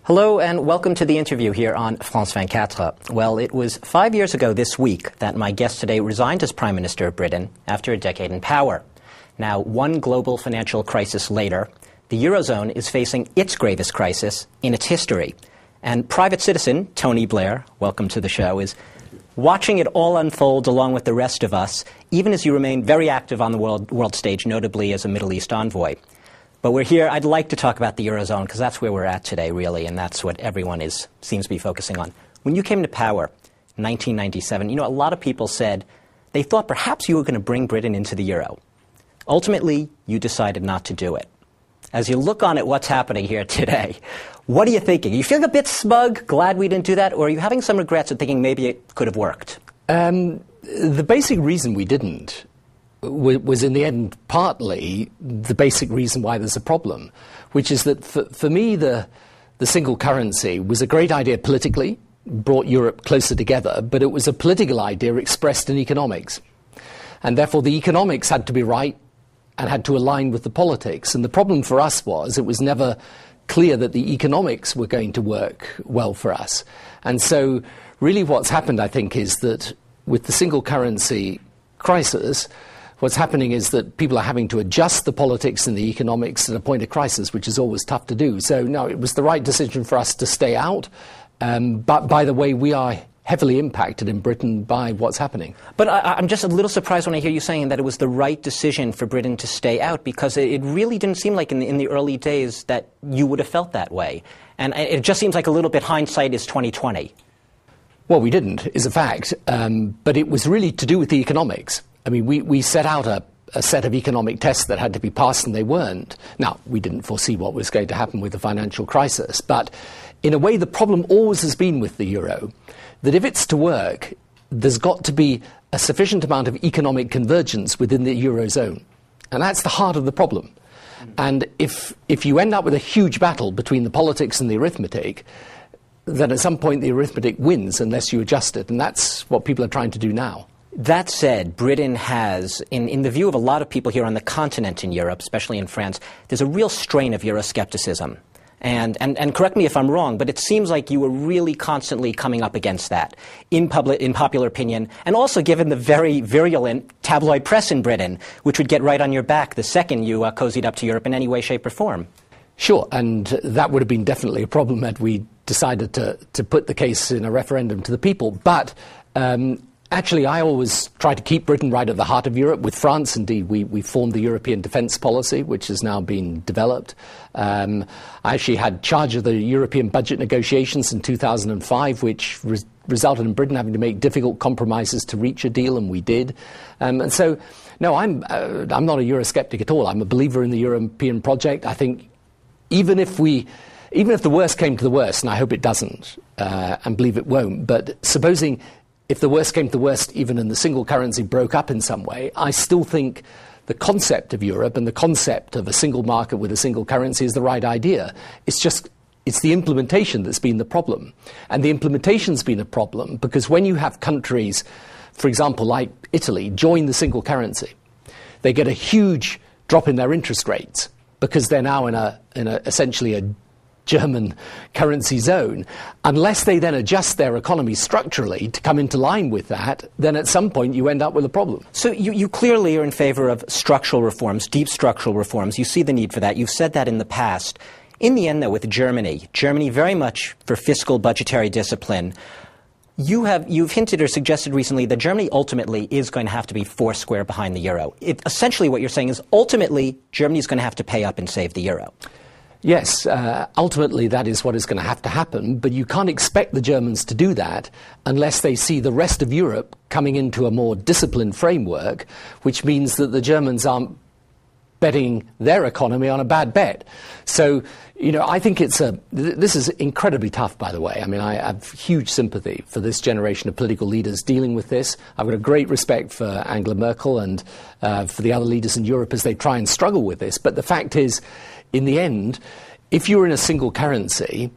Hello and welcome to the interview here on France 24. Well, it was 5 years ago this week that my guest today resigned as Prime Minister of Britain after a decade in power. Now, one global financial crisis later, the Eurozone is facing its gravest crisis in its history. And private citizen Tony Blair, welcome to the show, is watching it all unfold along with the rest of us, even as you remain very active on the world stage, notably as a Middle East envoy. But we're here, I'd like to talk about the Eurozone, because that's where we're at today, really, and that's what everyone seems to be focusing on. When you came to power in 1997, a lot of people said they thought perhaps you were going to bring Britain into the Euro. Ultimately, you decided not to do it. As you look on at what's happening here today, what are you thinking? Are you feeling a bit smug, glad we didn't do that, or are you having some regrets and thinking maybe it could have worked? The basic reason we didn't was in the end partly the basic reason why there's a problem, which is that for me the single currency was a great idea politically, brought Europe closer together, but it was a political idea expressed in economics. And therefore the economics had to be right and had to align with the politics. And the problem for us was it was never clear that the economics were going to work well for us. And so really what's happened, I think, is that with the single currency crisis, what's happening is that people are having to adjust the politics and the economics at a point of crisis, which is always tough to do. So, no, it was the right decision for us to stay out. But, by the way, we are heavily impacted in Britain by what's happening. But I'm just a little surprised when I hear you saying that it was the right decision for Britain to stay out, because it really didn't seem like in the early days that you would have felt that way. And it just seems like a little bit hindsight is 20/20. Well, we didn't, is a fact. But it was really to do with the economics. I mean, we set out a set of economic tests that had to be passed, and they weren't. Now, we didn't foresee what was going to happen with the financial crisis, but in a way the problem always has been with the euro, that if it's to work, there's got to be a sufficient amount of economic convergence within the eurozone. And that's the heart of the problem. And if you end up with a huge battle between the politics and the arithmetic, then at some point the arithmetic wins unless you adjust it, and that's what people are trying to do now. That said, Britain has, in the view of a lot of people here on the continent in Europe, especially in France, there's a real strain of Euroscepticism. And correct me if I'm wrong, but it seems like you were really constantly coming up against that in popular opinion, and also given the very virulent tabloid press in Britain, which would get right on your back the second you cozied up to Europe in any way, shape, or form. Sure, and that would have been definitely a problem had we decided to put the case in a referendum to the people. But actually, I always try to keep Britain right at the heart of Europe. With France, indeed, we formed the European defence policy, which has now been developed. I actually had charge of the European budget negotiations in 2005, which resulted in Britain having to make difficult compromises to reach a deal, and we did. And so, no, I'm not a Eurosceptic at all. I'm a believer in the European project. I think even if the worst came to the worst, and I hope it doesn't, and believe it won't, but supposing if the worst came to the worst, even in the single currency broke up in some way, I still think the concept of Europe and the concept of a single market with a single currency is the right idea. It's the implementation that's been the problem. And the implementation's been a problem because when you have countries, for example, like Italy, join the single currency, they get a huge drop in their interest rates because they're now in a essentially a German currency zone. Unless they then adjust their economy structurally to come into line with that, then at some point you end up with a problem. So you clearly are in favor of structural reforms, deep structural reforms. You see the need for that. You've said that in the past. In the end, though, with Germany very much for fiscal budgetary discipline. You've hinted or suggested recently that Germany ultimately is going to have to be foursquare behind the euro. Essentially what you're saying is ultimately Germany is going to have to pay up and save the euro. Yes, ultimately that is what is going to have to happen, but you can't expect the Germans to do that unless they see the rest of Europe coming into a more disciplined framework, which means that the Germans aren't betting their economy on a bad bet. So, I think this is incredibly tough, by the way. I mean, I have huge sympathy for this generation of political leaders dealing with this. I've got a great respect for Angela Merkel and for the other leaders in Europe as they try and struggle with this. But the fact is, in the end, if you're in a single currency,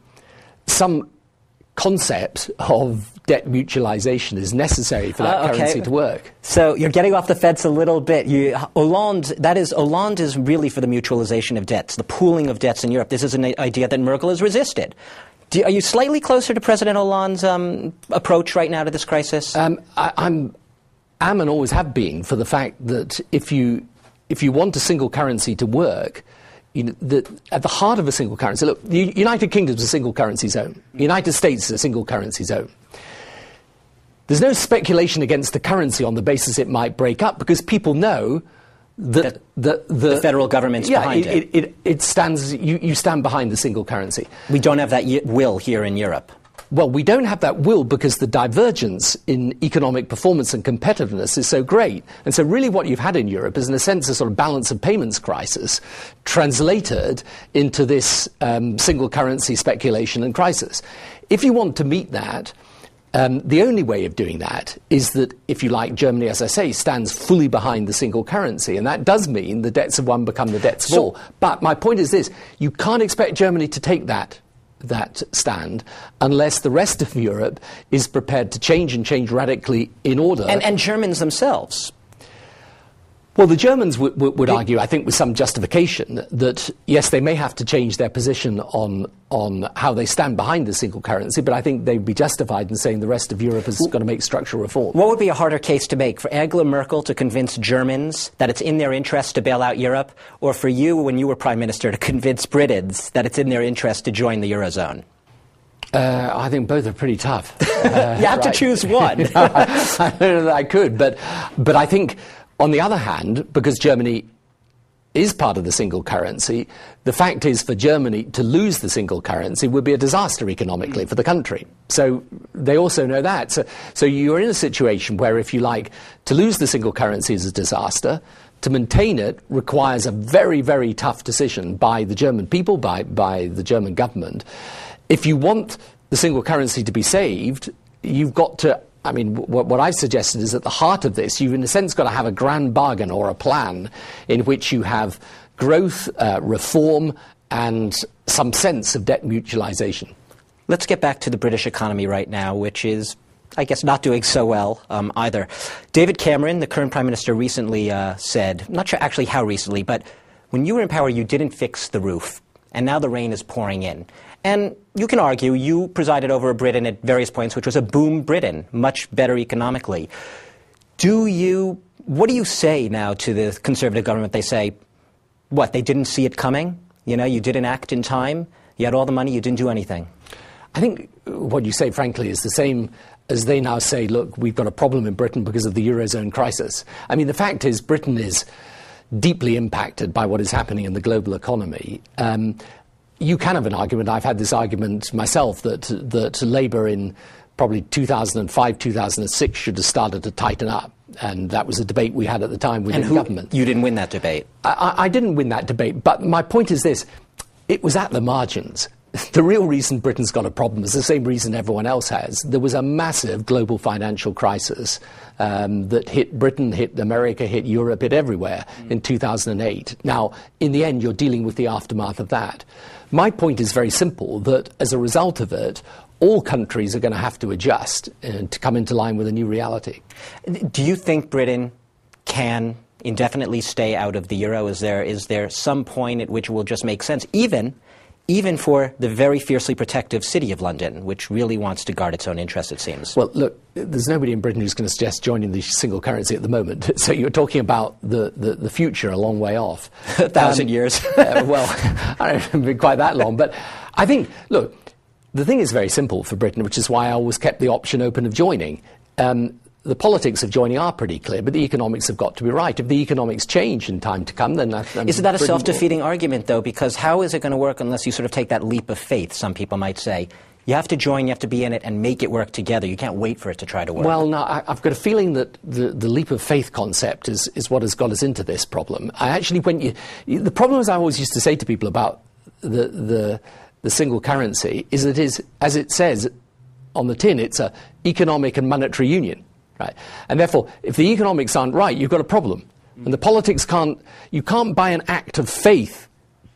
some concept of debt mutualization is necessary for that currency to work. So you're getting off the fence a little bit. Hollande is really for the mutualization of debts, the pooling of debts in Europe. This is an idea that Merkel has resisted. Are you slightly closer to President Hollande's approach right now to this crisis? I'm and always have been for the fact that if you want a single currency to work, at the heart of a single currency, look, the United Kingdom is a single currency zone. The United States is a single currency zone. There's no speculation against the currency on the basis it might break up, because people know that the federal government's behind it. It stands. You stand behind the single currency. We don't have that will here in Europe. Well, we don't have that will because the divergence in economic performance and competitiveness is so great. And so really what you've had in Europe is, in a sense, a sort of balance of payments crisis translated into this single currency speculation and crisis. If you want to meet that, the only way of doing that is that, if you like, Germany, as I say, stands fully behind the single currency. And that does mean the debts of one become the debts of all. But my point is this: you can't expect Germany to take that stand unless the rest of Europe is prepared to change and change radically in order. And Germans themselves. Well, the Germans would argue, I think with some justification, that yes, they may have to change their position on how they stand behind the single currency, but I think they'd be justified in saying the rest of Europe has got to make structural reform. What would be a harder case to make, for Angela Merkel to convince Germans that it's in their interest to bail out Europe, or for you, when you were Prime Minister, to convince Britons that it's in their interest to join the Eurozone? I think both are pretty tough. You have to choose one. I don't know that I could, but I think, on the other hand, because Germany is part of the single currency, the fact is, for Germany to lose the single currency would be a disaster economically for the country. So they also know that. So you're in a situation where, if you like, to lose the single currency is a disaster. To maintain it requires a very, very tough decision by the German people, by the German government. If you want the single currency to be saved, you've got to... I mean, what I've suggested is, at the heart of this, you've in a sense got to have a grand bargain or a plan in which you have growth, reform, and some sense of debt mutualization. Let's get back to the British economy right now, which is, I guess, not doing so well either. David Cameron, the current Prime Minister, recently said, I'm not sure actually how recently, but when you were in power, you didn't fix the roof, and now the rain is pouring in. And you can argue you presided over a Britain at various points which was a boom Britain, much better economically. What do you say now to the Conservative government? They say, what, they didn't see it coming? You didn't act in time? You had all the money, you didn't do anything. I think what you say, frankly, is the same as they now say, look, we've got a problem in Britain because of the Eurozone crisis. I mean, the fact is, Britain is deeply impacted by what is happening in the global economy. You can have an argument, I've had this argument myself, that Labour in probably 2005, 2006 should have started to tighten up. And that was a debate we had at the time within government. You didn't win that debate. I didn't win that debate, but my point is this: it was at the margins. The real reason Britain's got a problem is the same reason everyone else has. There was a massive global financial crisis that hit Britain, hit America, hit Europe, hit everywhere in 2008. Now, in the end, you're dealing with the aftermath of that. My point is very simple, that as a result of it, all countries are going to have to adjust to come into line with a new reality. Do you think Britain can indefinitely stay out of the euro? Is there some point at which it will just make sense, even for the very fiercely protective city of London, which really wants to guard its own interests, it seems? Well, look, there's nobody in Britain who's going to suggest joining the single currency at the moment. So you're talking about the future a long way off. 1,000 years. Well, I don't know if it's been quite that long. But I think, look, the thing is very simple for Britain, which is why I always kept the option open of joining. The politics of joining are pretty clear, but the economics have got to be right. If the economics change in time to come, then... Isn't that a self-defeating argument, though? Because how is it going to work unless you sort of take that leap of faith, some people might say? You have to join, you have to be in it, and make it work together. You can't wait for it to try to work. Well, no, I've got a feeling that the leap of faith concept is what has got us into this problem. The problem, as I always used to say to people about the single currency, is that as it says on the tin, it's an economic and monetary union. Right. And therefore, if the economics aren't right, you've got a problem. And the politics you can't by an act of faith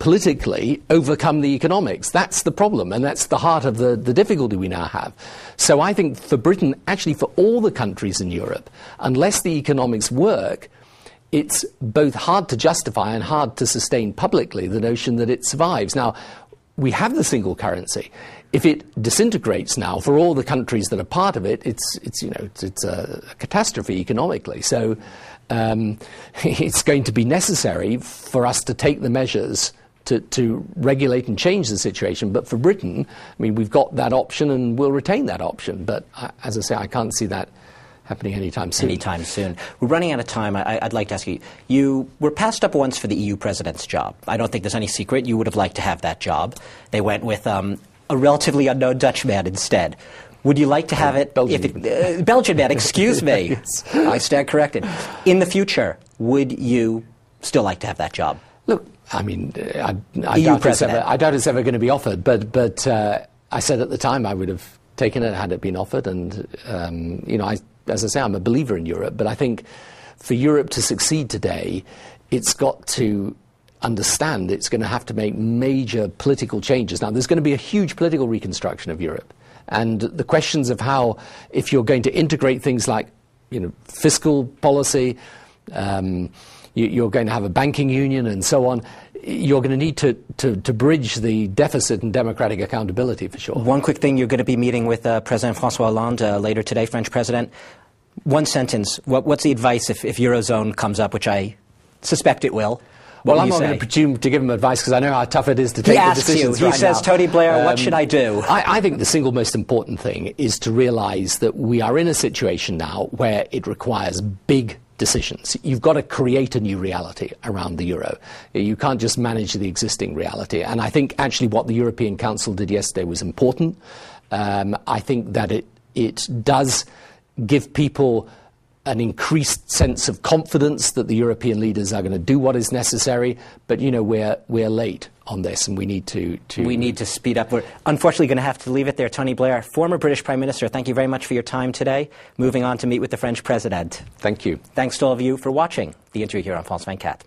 politically overcome the economics. That's the problem, and that's the heart of the difficulty we now have. So I think for Britain, actually for all the countries in Europe, unless the economics work, it's both hard to justify and hard to sustain publicly the notion that it survives. Now, we have the single currency. If it disintegrates now, for all the countries that are part of it, it's a catastrophe economically. So it's going to be necessary for us to take the measures to regulate and change the situation. But for Britain, I mean, we've got that option and we'll retain that option. But as I say, I can't see that happening anytime soon. Anytime soon. We're running out of time. I'd like to ask you, you were passed up once for the EU president's job. I don't think there's any secret you would have liked to have that job. They went with a relatively unknown Dutch man instead. Would you like to have it? Belgian man, excuse me. Yes. I stand corrected. In the future, would you still like to have that job? Look, I mean, I doubt it's ever going to be offered, but I said at the time I would have taken it had it been offered, and as I say, I'm a believer in Europe, but I think for Europe to succeed today, it's got to understand it's going to have to make major political changes. Now, there's going to be a huge political reconstruction of Europe, and the questions of how, if you're going to integrate things like, fiscal policy, you're going to have a banking union and so on, you're going to need to bridge the deficit in democratic accountability, for sure. One quick thing, you're going to be meeting with President François Hollande later today, French president. One sentence, what's the advice if Eurozone comes up, which I suspect it will? Well, I'm not going to presume to give him advice because I know how tough it is to take the decisions right now. He says, Tony Blair, what should I do? I think the single most important thing is to realize that we are in a situation now where it requires big decisions. You've got to create a new reality around the euro. You can't just manage the existing reality. And I think actually what the European Council did yesterday was important. I think that it does give people an increased sense of confidence that the European leaders are going to do what is necessary. But, we're late on this, and we need to... We need to speed up. We're unfortunately going to have to leave it there. Tony Blair, former British Prime Minister, thank you very much for your time today. Moving on to meet with the French President. Thank you. Thanks to all of you for watching the interview here on France 24.